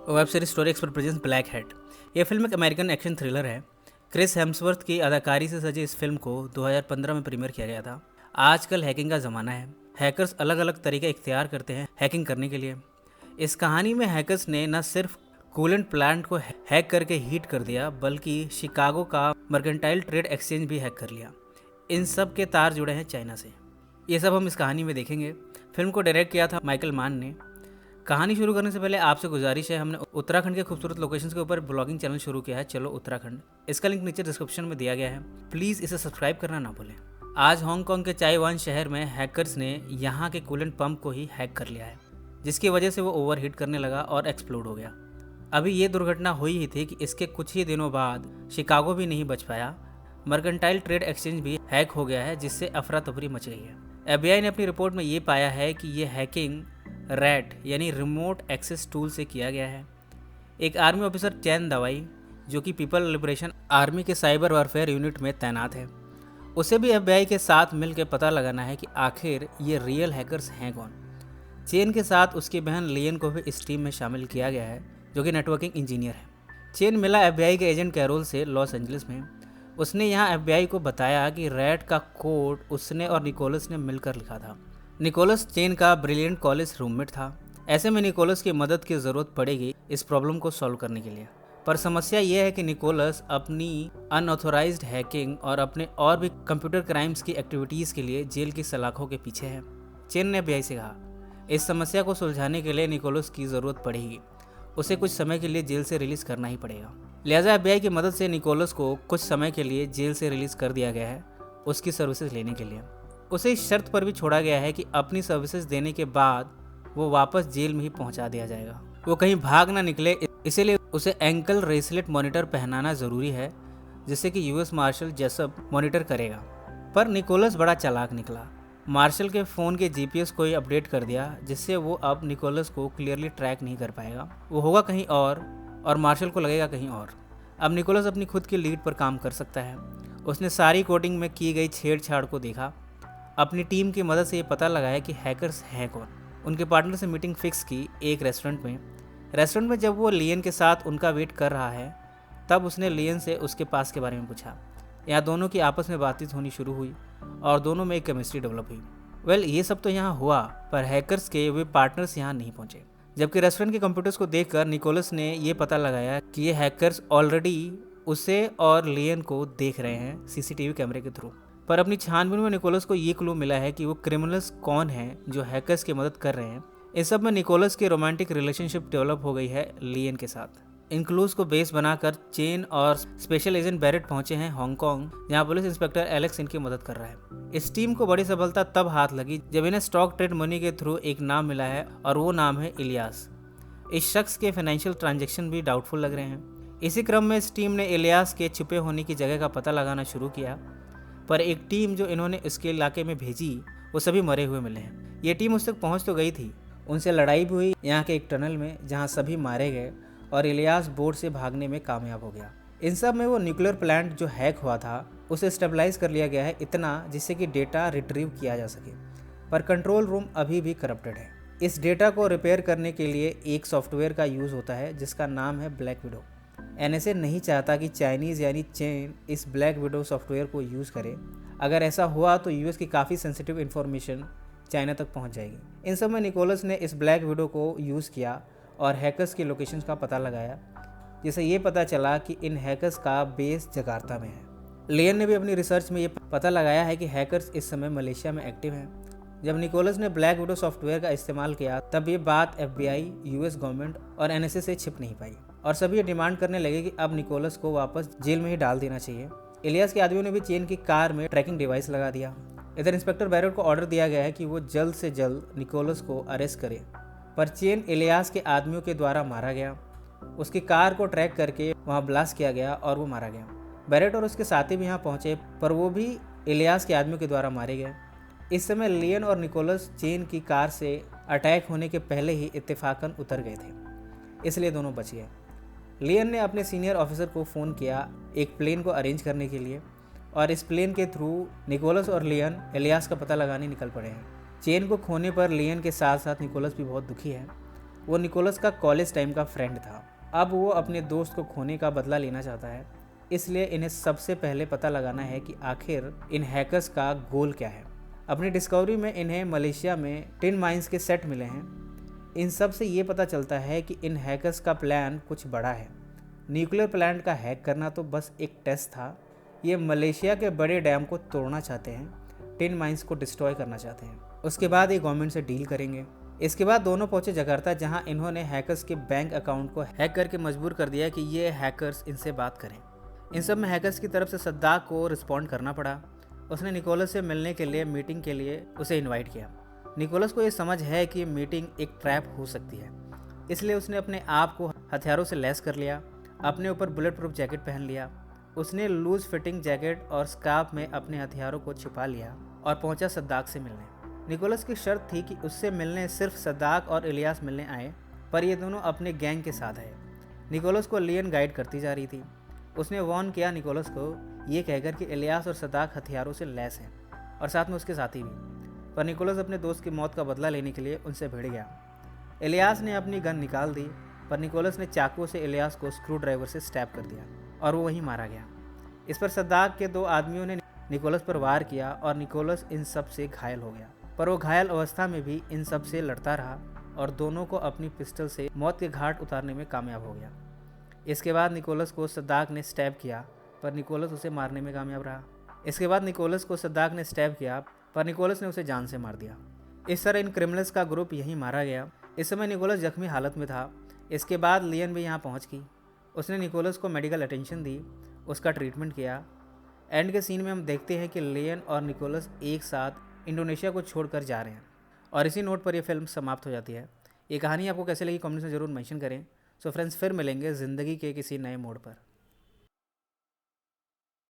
Web series story expert presence black hat. यह film एक American action thriller है। Chris Hemsworth की अदाकारी से सजी इस फिल्म को 2015 में प्रीमियर किया गया था। आजकल हैकिंग का ज़माना है। हैकर्स अलग अलग तरीके इख्तियार करते हैं हैकिंग करने के लिए। इस कहानी में हैकर्स ने न सिर्फ कूलेंट प्लांट को हैक करके हीट कर दिया, बल्कि शिकागो का मर्केंटाइल ट्रेड एक्सचेंज भी हैक कर लिया। इन सब के तार जुड़े हैं चाइना से। ये सब हम इस कहानी में देखेंगे। फिल्म को डायरेक्ट किया था माइकल मान ने। कहानी शुरू करने से पहले आपसे गुजारिश है, हमने उत्तराखंड के खूबसूरत लोकेशंस के ऊपर ब्लॉगिंग चैनल शुरू किया है, चलो उत्तराखंड। इसका लिंक नीचे डिस्क्रिप्शन में दिया गया है, प्लीज़ इसे सब्सक्राइब करना ना भूलें। आज हांगकांग के चाइवान शहर में हैकर्स ने यहाँ के कूलेंट पंप को ही हैक कर लिया है, जिसकी वजह से वो ओवरहीट करने लगा और एक्सप्लोड हो गया। अभी ये दुर्घटना हुई ही थी कि इसके कुछ ही दिनों बाद शिकागो भी नहीं बच पाया, मर्केंटाइल ट्रेड एक्सचेंज भी हैक हो गया है, जिससे अफरा तफरी मच गई है। एफबीआई ने अपनी रिपोर्ट में ये पाया है कि ये हैकिंग रैट यानी रिमोट एक्सेस टूल से किया गया है। एक आर्मी ऑफिसर चैन दवाई, जो कि पीपल लिबरेशन आर्मी के साइबर वारफेयर यूनिट में तैनात है, उसे भी एफबीआई के साथ मिलकर पता लगाना है कि आखिर ये रियल हैकर्स हैं कौन। चेन के साथ उसकी बहन लियन को भी इस टीम में शामिल किया गया है, जो कि नेटवर्किंग इंजीनियर है। चेन मिला एफबीआई के एजेंट कैरोल से लॉस एंजलिस में। उसने यहाँ एफबीआई को बताया कि रैट का कोड उसने और निकोलस ने मिलकर लिखा था। निकोलस चेन का ब्रिलियंट कॉलेज रूममेट था। ऐसे में निकोलस की मदद की ज़रूरत पड़ेगी इस प्रॉब्लम को सॉल्व करने के लिए। पर समस्या ये है कि निकोलस अपनी अनऑथोराइज्ड हैकिंग और अपने और भी कंप्यूटर क्राइम्स की एक्टिविटीज़ के लिए जेल की सलाखों के पीछे है। चेन ने एफबीआई से कहा, इस समस्या को सुलझाने के लिए निकोलस की ज़रूरत पड़ेगी, उसे कुछ समय के लिए जेल से रिलीज़ करना ही पड़ेगा। लिहाजा एफबीआई की मदद से निकोलस को कुछ समय के लिए जेल से रिलीज़ कर दिया गया है, उसकी सर्विसेज लेने के लिए। उसे इस शर्त पर भी छोड़ा गया है कि अपनी सर्विसेज देने के बाद वो वापस जेल में ही पहुंचा दिया जाएगा। वो कहीं भाग ना निकले, इसीलिए उसे एंकल रेसलेट मॉनिटर पहनाना ज़रूरी है, जिससे कि यूएस मार्शल जेसप मॉनिटर करेगा। पर निकोलस बड़ा चालाक निकला। मार्शल के फ़ोन के जीपीएस को ही अपडेट कर दिया, जिससे वो अब निकोलस को क्लियरली ट्रैक नहीं कर पाएगा। वो होगा कहीं और मार्शल को लगेगा कहीं और। अब निकोलस अपनी खुद की लीड पर काम कर सकता है। उसने सारी कोडिंग में की गई छेड़छाड़ को देखा, अपनी टीम की मदद से ये पता लगाया कि हैकर्स हैं कौन। उनके पार्टनर से मीटिंग फिक्स की एक रेस्टोरेंट में जब वो लियन के साथ उनका वेट कर रहा है, तब उसने लियन से उसके पास के बारे में पूछा। यहाँ दोनों की आपस में बातचीत होनी शुरू हुई और दोनों में एक केमिस्ट्री डेवलप हुई। ये सब तो यहाँ हुआ, पर हैकर्स के वे पार्टनर्स यहाँ नहीं पहुँचे। जबकि रेस्टोरेंट के कंप्यूटर्स को देखकर निकोलस ने ये पता लगाया कि ये हैकर्स ऑलरेडी उसे और लियन को देख रहे हैं सीसीटीवी कैमरे के थ्रू। पर अपनी छानबीन में निकोलस को ये क्लू मिला है कि वो क्रिमिनल्स कौन हैं जो हैकर्स की मदद कर रहे हैं। इस सब में निकोलस की रोमांटिक रिलेशनशिप डेवलप हो गई है लियन के साथ। इन क्लूज को बेस बनाकर चेन और स्पेशल एजेंट बैरेट पहुंचे हैं हांगकांग, जहां पुलिस इंस्पेक्टर एलेक्स इनकी मदद कर रहा है। इस टीम को बड़ी सफलता तब हाथ लगी जब इन्हें स्टॉक ट्रेड मनी के थ्रू एक नाम मिला है, और वो नाम है इलियास। इस शख्स के फाइनेंशियल ट्रांजेक्शन भी डाउटफुल लग रहे हैं। इसी क्रम में इस टीम ने इलियास के छुपे होने की जगह का पता लगाना शुरू किया, पर एक टीम जो इन्होंने इसके इलाके में भेजी, वो सभी मरे हुए मिले हैं। ये टीम उस तक पहुंच तो गई थी, उनसे लड़ाई भी हुई यहाँ के एक टनल में, जहाँ सभी मारे गए और इलियास बोर्ड से भागने में कामयाब हो गया। इन सब में वो न्यूक्लियर प्लांट जो हैक हुआ था, उसे स्टेबलाइज कर लिया गया है, इतना जिससे कि डेटा रिट्रीव किया जा सके। पर कंट्रोल रूम अभी भी करप्टेड है। इस डेटा को रिपेयर करने के लिए एक सॉफ्टवेयर का यूज़ होता है, जिसका नाम है ब्लैक विडो। एनएसए नहीं चाहता कि चाइनीज़ यानी चेन इस ब्लैक विडो सॉफ्टवेयर को यूज़ करे। अगर ऐसा हुआ तो यूएस की काफ़ी सेंसिटिव इन्फॉर्मेशन चाइना तक पहुंच जाएगी। इन सब में निकोलस ने इस ब्लैक विडो को यूज़ किया और हैकर्स की लोकेशंस का पता लगाया, जिससे ये पता चला कि इन हैकर्स का बेस जकार्ता में है। लियन ने भी अपनी रिसर्च में ये पता लगाया है कि हैकर्स इस समय मलेशिया में एक्टिव हैं। जब निकोलस ने ब्लैक विडो सॉफ्टवेयर का इस्तेमाल किया, तब ये बात एफबीआई, यूएस गवर्नमेंट और एनएसए से छिप नहीं पाई, और सभी ये डिमांड करने लगे कि अब निकोलस को वापस जेल में ही डाल देना चाहिए। इलियास के आदमियों ने भी चेन की कार में ट्रैकिंग डिवाइस लगा दिया। इधर इंस्पेक्टर बैरेट को ऑर्डर दिया गया है कि वो जल्द से जल्द निकोलस को अरेस्ट करे, पर चेन इलियास के आदमियों के द्वारा मारा गया। उसकी कार को ट्रैक करके वहाँ ब्लास्ट किया गया और वो मारा गया। बैरेट और उसके साथी भी यहाँ पहुँचे, पर वो भी इलियास के आदमियों के द्वारा मारे गए। इस समय लियन और निकोलस चेन की कार से अटैक होने के पहले ही इत्तेफाकन उतर गए थे, इसलिए दोनों बच गए। लियन ने अपने सीनियर ऑफिसर को फ़ोन किया एक प्लेन को अरेंज करने के लिए, और इस प्लेन के थ्रू निकोलस और लियन इलियास का पता लगाने निकल पड़े हैं। चेन को खोने पर लियन के साथ साथ निकोलस भी बहुत दुखी है। वो निकोलस का कॉलेज टाइम का फ्रेंड था। अब वो अपने दोस्त को खोने का बदला लेना चाहता है, इसलिए इन्हें सबसे पहले पता लगाना है कि आखिर इन हैकर्स का गोल क्या है। अपनी डिस्कवरी में इन्हें मलेशिया में टिन माइंस के सेट मिले हैं। इन सब से ये पता चलता है कि इन हैकर्स का प्लान कुछ बड़ा है। न्यूक्लियर प्लांट का हैक करना तो बस एक टेस्ट था, ये मलेशिया के बड़े डैम को तोड़ना चाहते हैं, टिन माइंस को डिस्ट्रॉय करना चाहते हैं। उसके बाद ये गवर्नमेंट से डील करेंगे। इसके बाद दोनों पहुंचे जकार्ता, जहां इन्होंने हैकर्स के बैंक अकाउंट को हैक करके मजबूर कर दिया कि ये हैकर्स इनसे बात करें। इन सब में हैकर्स की तरफ से सद्दाक को रिस्पॉन्ड करना पड़ा। उसने निकोलस से मिलने के लिए मीटिंग के लिए उसे इनवाइट किया। निकोलस को ये समझ है कि मीटिंग एक ट्रैप हो सकती है, इसलिए उसने अपने आप को हथियारों से लैस कर लिया, अपने ऊपर बुलेट प्रूफ जैकेट पहन लिया। उसने लूज फिटिंग जैकेट और स्कार्फ में अपने हथियारों को छिपा लिया और पहुंचा सद्दाक से मिलने। निकोलस की शर्त थी कि उससे मिलने सिर्फ सद्दाक और इलियास मिलने आए, पर ये दोनों अपने गैंग के साथ आए। निकोलस को लियन गाइड करती जा रही थी। उसने वार्न किया निकोलस को ये कहकर कि इलियास और सद्दाक हथियारों से लैस हैं और साथ में उसके साथी भी। पर निकोलस अपने दोस्त की मौत का बदला लेने के लिए उनसे भिड़ गया। इलियास ने अपनी गन निकाल दी, पर निकोलस ने चाकू से इलियास को स्क्रू ड्राइवर से स्टैब कर दिया और वो वहीं मारा गया। इस पर सद्दाक के 2 आदमियों ने निकोलस पर वार किया और निकोलस इन सब से घायल हो गया। पर वो घायल अवस्था में भी इन सब से लड़ता रहा और दोनों को अपनी पिस्टल से मौत के घाट उतारने में कामयाब हो गया। इसके बाद निकोलस को सद्दाक ने स्टैब किया, पर निकोलस उसे मारने में कामयाब रहा। निकोलस ने उसे जान से मार दिया। इस तरह इन क्रिमिनल्स का ग्रुप यहीं मारा गया। इस समय निकोलस जख्मी हालत में था। इसके बाद लियन भी यहाँ पहुँच गई। उसने निकोलस को मेडिकल अटेंशन दी, उसका ट्रीटमेंट किया। एंड के सीन में हम देखते हैं कि लियन और निकोलस एक साथ इंडोनेशिया को छोड़कर जा रहे हैं और इसी नोट पर यह फिल्म समाप्त हो जाती है। ये कहानी आपको कैसे लगी कमेंट्स में ज़रूर मेंशन करें। सो फ्रेंड्स, फिर मिलेंगे ज़िंदगी के किसी नए मोड़ पर।